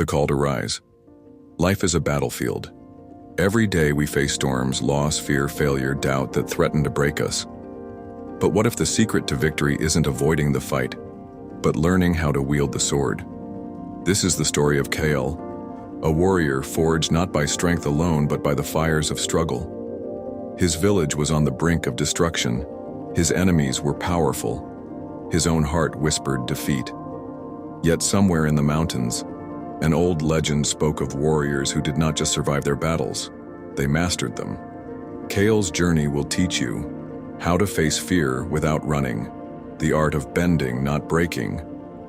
The call to rise. Life is a battlefield. Every day we face storms, loss, fear, failure, doubt that threaten to break us. But what if the secret to victory isn't avoiding the fight, but learning how to wield the sword? This is the story of Kale, a warrior forged not by strength alone but by the fires of struggle. His village was on the brink of destruction. His enemies were powerful. His own heart whispered defeat. Yet somewhere in the mountains, an old legend spoke of warriors who did not just survive their battles, they mastered them. Kale's journey will teach you how to face fear without running, the art of bending, not breaking,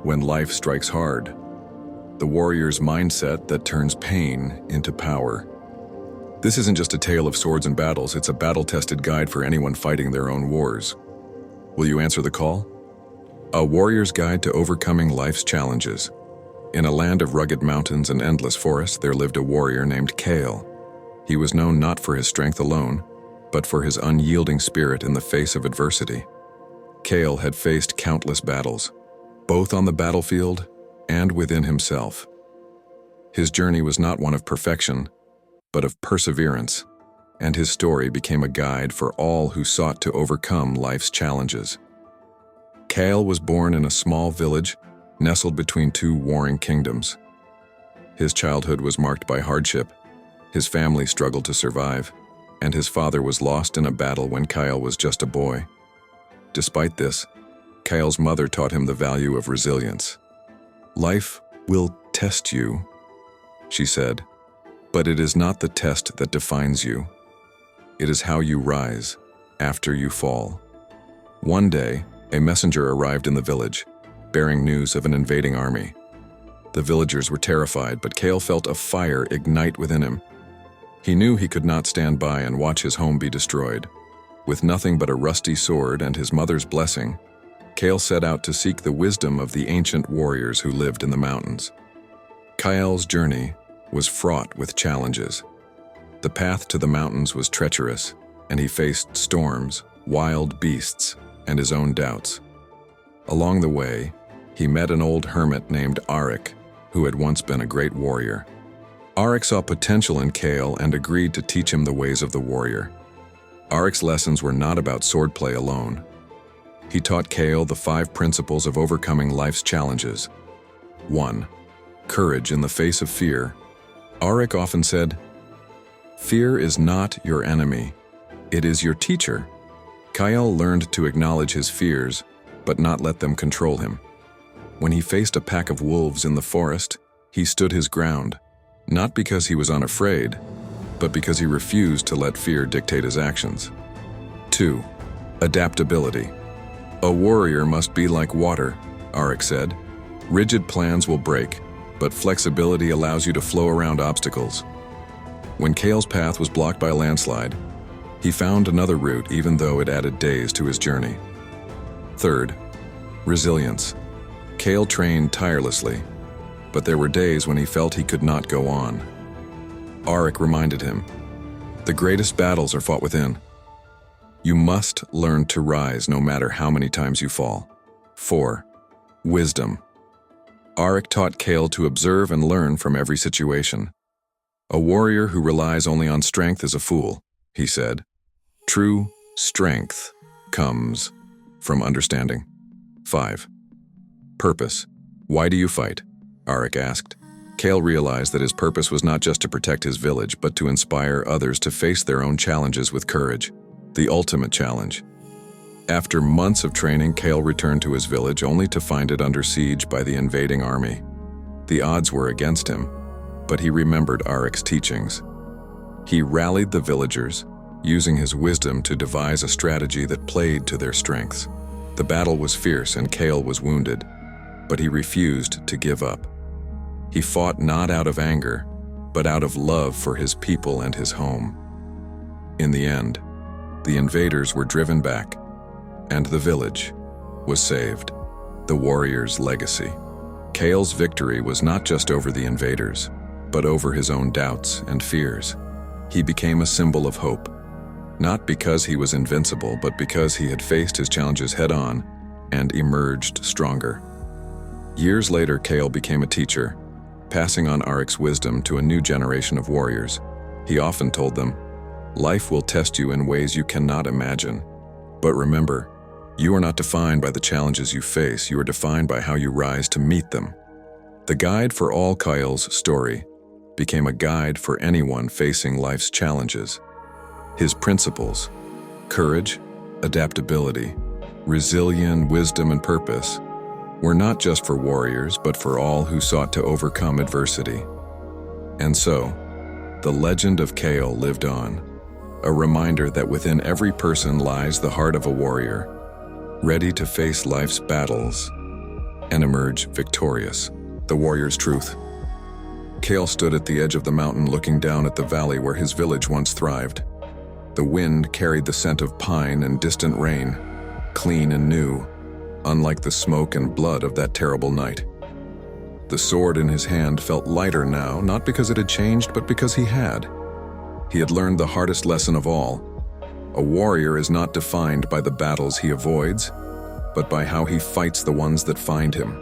when life strikes hard. The warrior's mindset that turns pain into power. This isn't just a tale of swords and battles, it's a battle-tested guide for anyone fighting their own wars. Will you answer the call? A warrior's guide to overcoming life's challenges. In a land of rugged mountains and endless forests, there lived a warrior named Kale. He was known not for his strength alone, but for his unyielding spirit in the face of adversity. Kale had faced countless battles, both on the battlefield and within himself. His journey was not one of perfection, but of perseverance, and his story became a guide for all who sought to overcome life's challenges. Kale was born in a small village nestled between two warring kingdoms. His childhood was marked by hardship. His family struggled to survive, and his father was lost in a battle when Kale was just a boy. Despite this, Kale's mother taught him the value of resilience. "Life will test you," she said, "but it is not the test that defines you. It is how you rise after you fall." One day, a messenger arrived in the village, bearing news of an invading army. The villagers were terrified, but Kale felt a fire ignite within him. He knew he could not stand by and watch his home be destroyed. With nothing but a rusty sword and his mother's blessing, Kale set out to seek the wisdom of the ancient warriors who lived in the mountains. Kale's journey was fraught with challenges. The path to the mountains was treacherous, and he faced storms, wild beasts, and his own doubts. Along the way, he met an old hermit named Arik, who had once been a great warrior. Arik saw potential in Kale and agreed to teach him the ways of the warrior. Arik's lessons were not about swordplay alone. He taught Kale the 5 principles of overcoming life's challenges. 1. Courage in the face of fear. Arik often said, "Fear is not your enemy, it is your teacher." Kale learned to acknowledge his fears, but not let them control him. When he faced a pack of wolves in the forest, he stood his ground, not because he was unafraid, but because he refused to let fear dictate his actions. 2. Adaptability. "A warrior must be like water," Arik said. "Rigid plans will break, but flexibility allows you to flow around obstacles." When Kale's path was blocked by a landslide, he found another route even though it added days to his journey. 3. Resilience. Kale trained tirelessly, but there were days when he felt he could not go on. Arik reminded him, "The greatest battles are fought within. You must learn to rise no matter how many times you fall." 4. Wisdom. Arik taught Kale to observe and learn from every situation. "A warrior who relies only on strength is a fool," he said. "True strength comes from understanding." 5. Purpose. "Why do you fight?" Arik asked. Kale realized that his purpose was not just to protect his village, but to inspire others to face their own challenges with courage. The ultimate challenge. After months of training, Kale returned to his village only to find it under siege by the invading army. The odds were against him, but he remembered Arik's teachings. He rallied the villagers, using his wisdom to devise a strategy that played to their strengths. The battle was fierce and Kale was wounded, but he refused to give up. He fought not out of anger, but out of love for his people and his home. In the end, the invaders were driven back, and the village was saved. The warrior's legacy. Kale's victory was not just over the invaders, but over his own doubts and fears. He became a symbol of hope, not because he was invincible, but because he had faced his challenges head-on and emerged stronger. Years later, Kale became a teacher, passing on Arik's wisdom to a new generation of warriors. He often told them, "Life will test you in ways you cannot imagine. But remember, you are not defined by the challenges you face, you are defined by how you rise to meet them." The guide for all Kyle's story became a guide for anyone facing life's challenges. His principles, courage, adaptability, resilience, wisdom, and purpose, were not just for warriors, but for all who sought to overcome adversity. And so, the legend of Kale lived on, a reminder that within every person lies the heart of a warrior, ready to face life's battles and emerge victorious. The warrior's truth. Kale stood at the edge of the mountain looking down at the valley where his village once thrived. The wind carried the scent of pine and distant rain, clean and new, unlike the smoke and blood of that terrible night. The sword in his hand felt lighter now, not because it had changed, but because he had. He had learned the hardest lesson of all. A warrior is not defined by the battles he avoids, but by how he fights the ones that find him.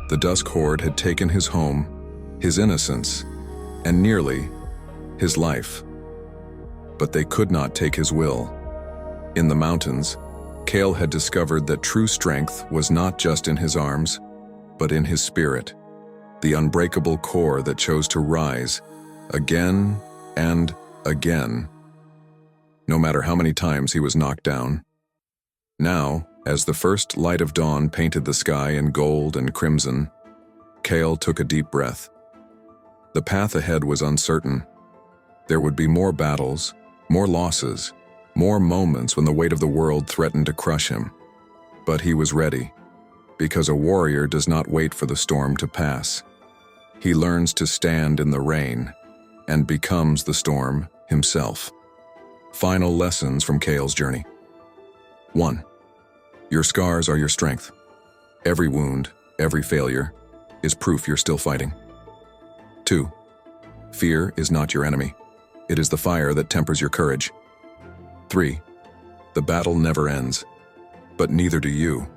The Dusk Horde had taken his home, his innocence, and nearly his life. But they could not take his will. In the mountains, Kale had discovered that true strength was not just in his arms, but in his spirit, the unbreakable core that chose to rise again and again, no matter how many times he was knocked down. Now, as the first light of dawn painted the sky in gold and crimson, Kale took a deep breath. The path ahead was uncertain. There would be more battles, more losses, more moments when the weight of the world threatened to crush him. But he was ready, because a warrior does not wait for the storm to pass. He learns to stand in the rain and becomes the storm himself. Final lessons from Kale's journey. 1. Your scars are your strength. Every wound, every failure, is proof you're still fighting. 2. Fear is not your enemy. It is the fire that tempers your courage. 3. The battle never ends, but neither do you.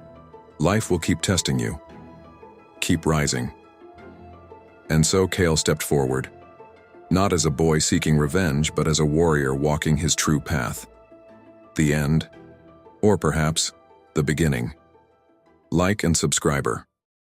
Life will keep testing you. Keep rising. And so Kale stepped forward, not as a boy seeking revenge, but as a warrior walking his true path. The end, or perhaps the beginning. Like and subscriber.